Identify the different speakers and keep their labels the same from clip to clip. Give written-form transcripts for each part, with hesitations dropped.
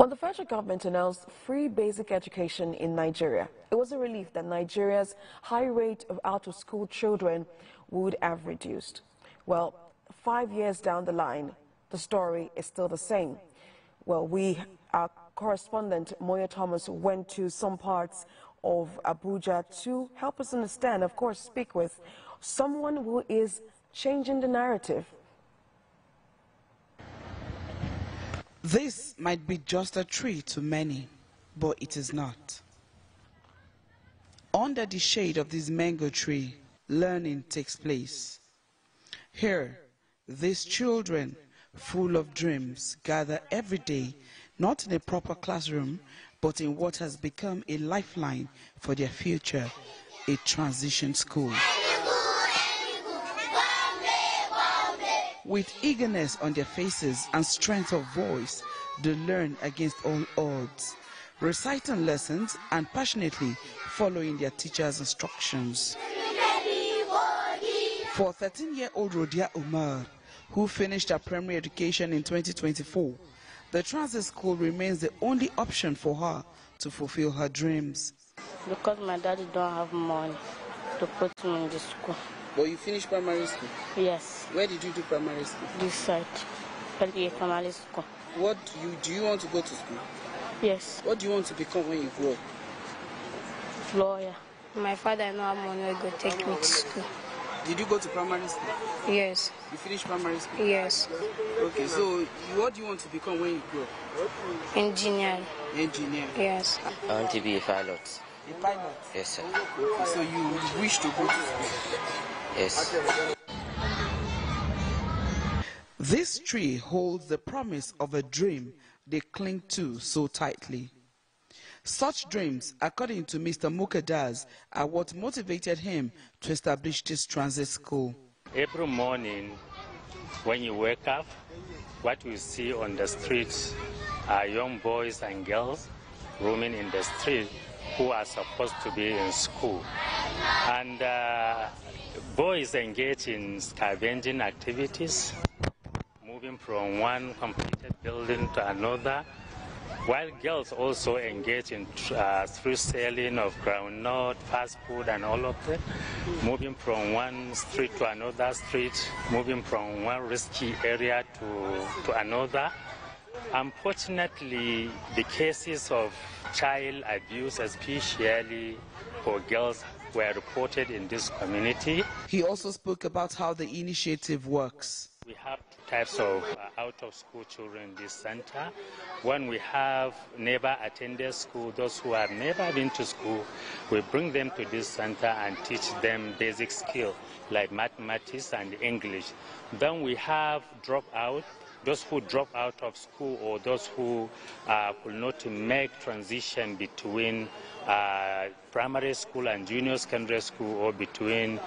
Speaker 1: When the federal government announced free basic education in Nigeria, it was a relief that Nigeria's high rate of out-of-school children would have reduced. Well, 5 years down the line, the story is still the same. Well, our correspondent Moya Thomas went to some parts of Abuja to help us understand, of course, speak with someone who is changing the narrative.
Speaker 2: This might be just a tree to many, but it is not. Under the shade of this mango tree, learning takes place. Here, these children, full of dreams, gather every day, not in a proper classroom, but in what has become a lifeline for their future, a transition school. With eagerness on their faces and strength of voice, they learn against all odds, reciting lessons and passionately following their teachers' instructions. For 13-year-old Rhia Omar, who finished her primary education in 2024, the transit school remains the only option for her to fulfill her dreams.
Speaker 3: Because my daddy don't have money to put me in the school.
Speaker 2: But you finished primary school?
Speaker 3: Yes.
Speaker 2: Where did you do primary school?
Speaker 3: This side. Primary school.
Speaker 2: What do you want to go to school?
Speaker 3: Yes.
Speaker 2: What do you want to become when you grow up?
Speaker 3: Lawyer. My father don't have money to go take me to school.
Speaker 2: Did you go to primary school?
Speaker 3: Yes.
Speaker 2: You finished primary school?
Speaker 3: Yes.
Speaker 2: Okay, so what do you want to become when you grow up?
Speaker 3: Engineer.
Speaker 2: Engineer?
Speaker 3: Yes.
Speaker 4: I want to be a pilot.
Speaker 2: A pilot?
Speaker 4: Yes, sir.
Speaker 2: Okay, so you wish to go to school?
Speaker 4: Yes.
Speaker 2: This tree holds the promise of a dream they cling to so tightly. Such dreams, according to Mr. Madas, are what motivated him to establish this transit school.
Speaker 5: Every morning when you wake up, what we see on the streets are young boys and girls roaming in the street who are supposed to be in school. And boys engage in scavenging activities, moving from one completed building to another, while girls also engage in through selling of groundnut, fast food and all of that, moving from one street to another street, moving from one risky area to another. Unfortunately, the cases of child abuse, especially for girls, were reported in this community.
Speaker 2: He also spoke about how the initiative works.
Speaker 5: We have two types of out-of-school children in this center. One, we have never attended school, those who have never been to school. We bring them to this center and teach them basic skills like mathematics and English. Then we have dropout, those who drop out of school or those who could not make transition between primary school and junior secondary school, or between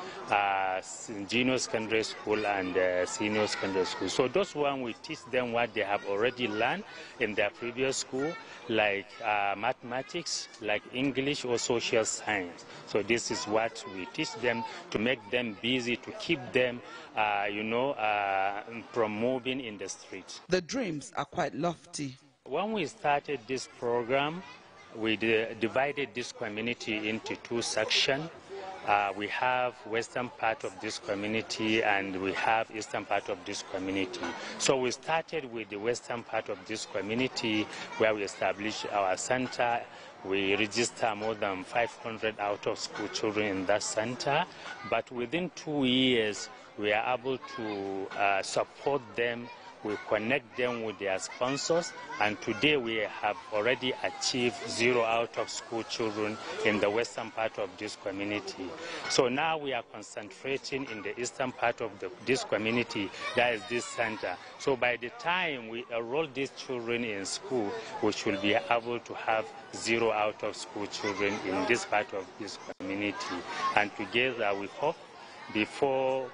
Speaker 5: junior secondary school and senior secondary school. So those one, we teach them what they have already learned in their previous school, like mathematics, like English or social science. So this is what we teach them to make them busy, to keep them, from moving in the street.
Speaker 2: The dreams are quite lofty.
Speaker 5: When we started this program, we divided this community into two sections. We have western part of this community and we have eastern part of this community. So we started with the western part of this community, where we established our center. We register more than 500 out-of-school children in that center. But within 2 years, we are able to support them. We connect them with their sponsors, and today we have already achieved 0 out-of-school children in the western part of this community. So now we are concentrating in the eastern part of this community, that is this center. So by the time we enroll these children in school, we should be able to have 0 out-of-school children in this part of this community. And together we hope before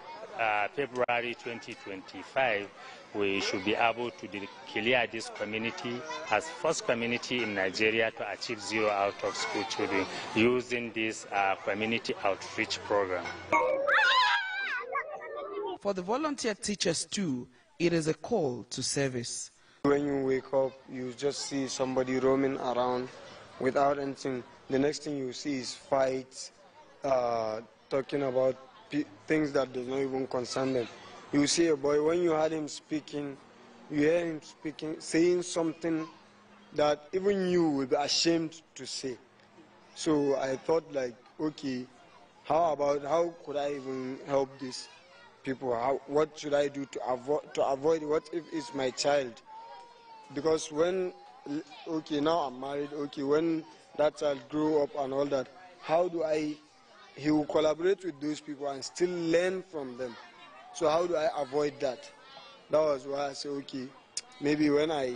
Speaker 5: February 2025, we should be able to declare this community as first community in Nigeria to achieve 0 out-of-school children using this community outreach program.
Speaker 2: For the volunteer teachers too, it is a call to service.
Speaker 6: When you wake up, you just see somebody roaming around without anything. The next thing you see is fights, talking about things that do not even concern them. You see a boy, when you heard him speaking, you hear him speaking, saying something that even you will be ashamed to say. So I thought, like, okay, how could I even help these people? What should I do to avoid what if it's my child? Because when, okay, now I'm married, okay, when that child grew up and all that, he will collaborate with those people and still learn from them. So how do I avoid that? That was why I said, okay, maybe when I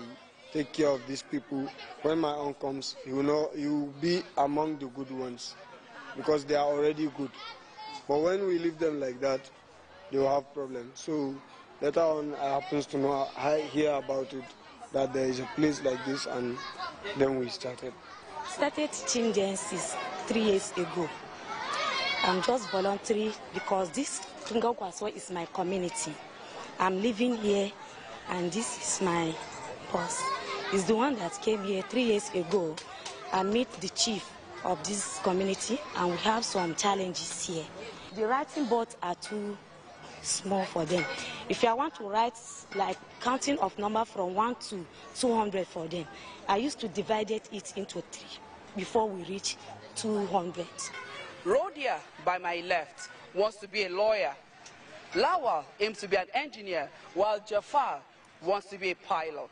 Speaker 6: take care of these people, when my own comes, he will be among the good ones because they are already good. But when we leave them like that, they will have problems. So later on, I happens to know, I hear about it, that there is a place like this, and then we started.
Speaker 7: Started teaching dances 3 years ago. I'm just voluntary because this Ngogwaso is my community. I'm living here, and this is my boss. He's the one that came here 3 years ago. I meet the chief of this community, and we have some challenges here. The writing boards are too small for them. If I want to write like counting of number from 1 to 200 for them, I used to divide it into 3 before we reach 200.
Speaker 8: Rhia, by my left, wants to be a lawyer. Lawal aims to be an engineer, while Jafar wants to be a pilot.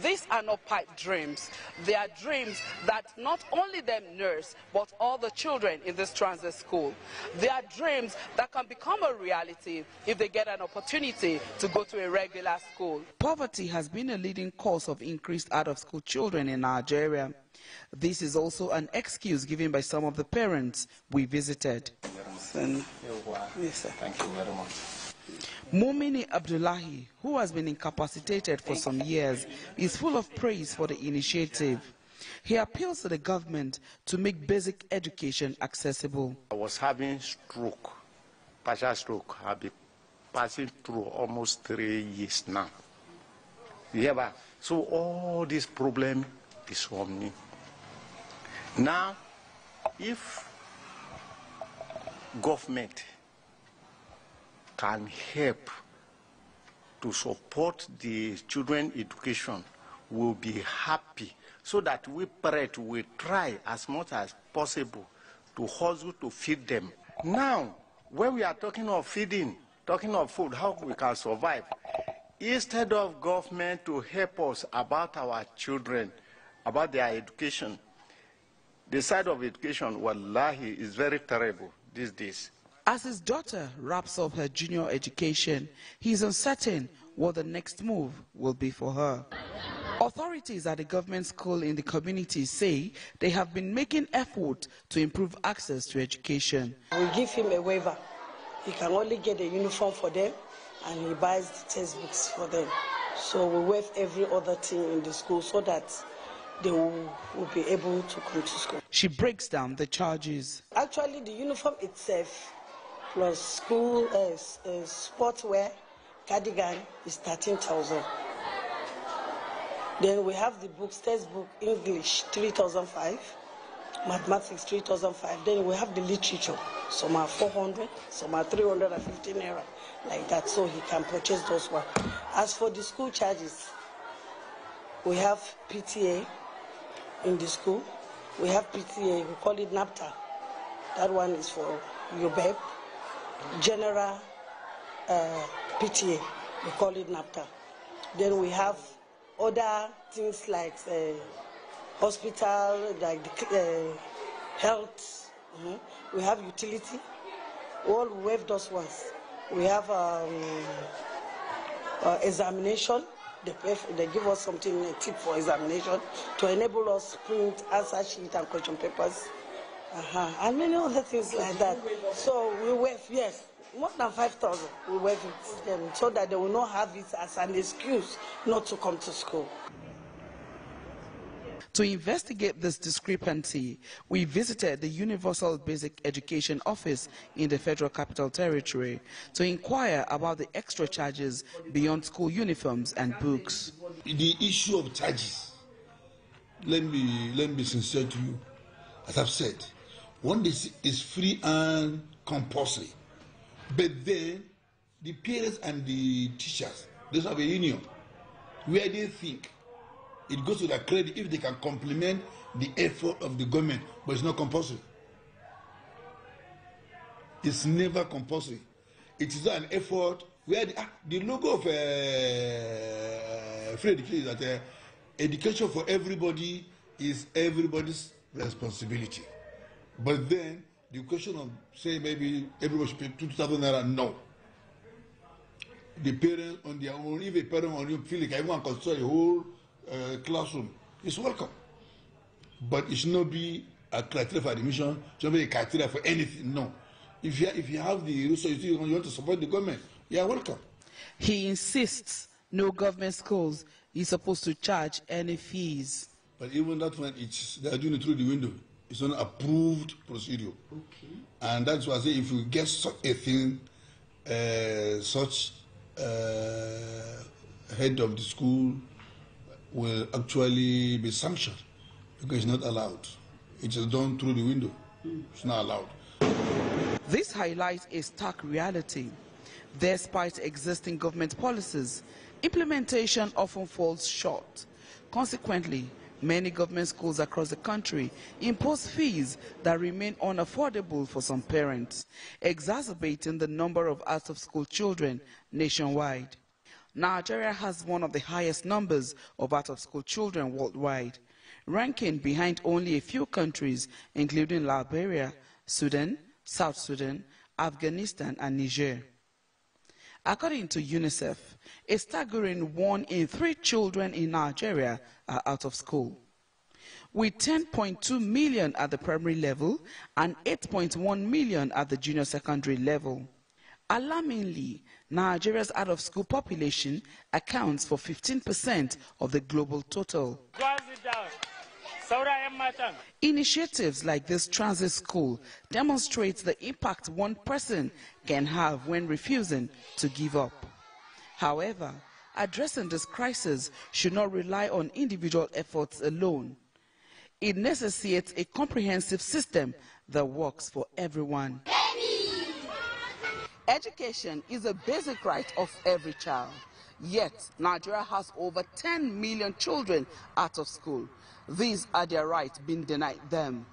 Speaker 8: These are not pipe dreams. They are dreams that not only them nurse, but all the children in this transit school. They are dreams that can become a reality if they get an opportunity to go to a regular school.
Speaker 2: Poverty has been a leading cause of increased out-of-school children in Nigeria. This is also an excuse given by some of the parents we visited.
Speaker 9: Thank you very much.
Speaker 2: Mumini Abdullahi, who has been incapacitated for some years, is full of praise for the initiative. He appeals to the government to make basic education accessible.
Speaker 9: I was having stroke, partial stroke. I've been passing through almost 3 years now. Yeah, so all this problem is on me. Now, if government can help to support the children education, we'll be happy, so that we parents will try as much as possible to hustle to feed them. Now, when we are talking of feeding, talking of food, how we can survive, instead of government to help us about our children, about their education, the side of education, wallahi, is very terrible these days.
Speaker 2: As his daughter wraps up her junior education, he is uncertain what the next move will be for her. Authorities at the government school in the community say they have been making effort to improve access to education.
Speaker 10: We give him a waiver. He can only get a uniform for them, and he buys the textbooks for them. So we waive every other thing in the school so that they will be able to come to school.
Speaker 2: She breaks down the charges.
Speaker 10: Actually, the uniform itself plus school sportswear, cardigan is 13,000. Then we have the books, textbook, English 3,005, mathematics 3,005. Then we have the literature. Some are 400, some are 315 naira, like that. So he can purchase those ones. As for the school charges, we have PTA in the school. We have PTA, we call it NAPTA. That one is for your babe. General PTA, we call it NAPTA. Then we have other things like hospital, like the health. We have utility. All we have those ones. We have examination. They give us something, a tip for examination to enable us print answer sheet and question papers. And many other things like that. So we waive, yes, more than 5,000, we waive it so that they will not have it as an excuse not to come to school.
Speaker 2: To investigate this discrepancy, we visited the Universal Basic Education Office in the Federal Capital Territory to inquire about the extra charges beyond school uniforms and books.
Speaker 11: the issue of charges, let me be sincere to you. As I've said, one is free and compulsory, but then the parents and the teachers, they have a union where they think it goes to their credit if they can complement the effort of the government, but it's not compulsory. It's never compulsory. It is an effort where the logo of free education is that education for everybody is everybody's responsibility. But then the question of saying maybe everybody should pay 2,000 naira, no. The parents on their own, if a parent on you feel like everyone can control the whole classroom, it's welcome. But it should not be a criteria for admission, it should not be a criteria for anything, no. If you have the resources, you want to support the government, you are welcome.
Speaker 2: He insists no government schools is supposed to charge any fees.
Speaker 11: But even that one, they are doing it through the window. It's an approved procedure.
Speaker 2: Okay.
Speaker 11: And that's why I say if you get such a thing, such head of the school will actually be sanctioned because it's not allowed. It is done through the window. It's not allowed.
Speaker 2: This highlights a stark reality. Despite existing government policies, implementation often falls short. Consequently, many government schools across the country impose fees that remain unaffordable for some parents, exacerbating the number of out-of-school children nationwide. Nigeria has one of the highest numbers of out-of-school children worldwide, ranking behind only a few countries, including Liberia, Sudan, South Sudan, Afghanistan, and Niger. According to Unicef, a staggering 1 in 3 children in Nigeria are out of school, with 10.2 million at the primary level and 8.1 million at the junior secondary level. Alarmingly, Nigeria's out-of-school population accounts for 15% of the global total. Initiatives like this transit school demonstrate the impact one person can have when refusing to give up. However, addressing this crisis should not rely on individual efforts alone. It necessitates a comprehensive system that works for everyone. Education is a basic right of every child. Yet, Nigeria has over 10 million children out of school. These are their rights being denied them.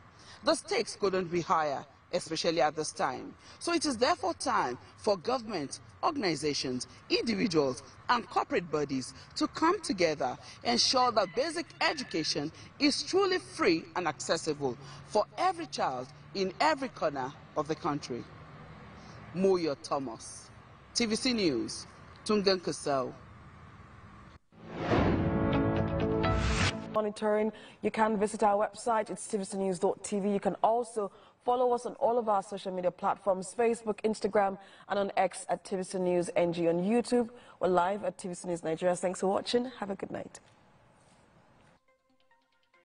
Speaker 2: The stakes couldn't be higher, especially at this time. So it is therefore time for government, organizations, individuals, and corporate bodies to come together, ensure that basic education is truly free and accessible for every child in every corner of the country. Moyo Thomas, TVC News, Tungan Kusau.
Speaker 1: Monitoring, you can visit our website, it's tvcnews.tv. You can also follow us on all of our social media platforms, Facebook, Instagram, and on X at TVC News NG. On YouTube, we're live at TVC News Nigeria. Thanks for watching. Have a good night.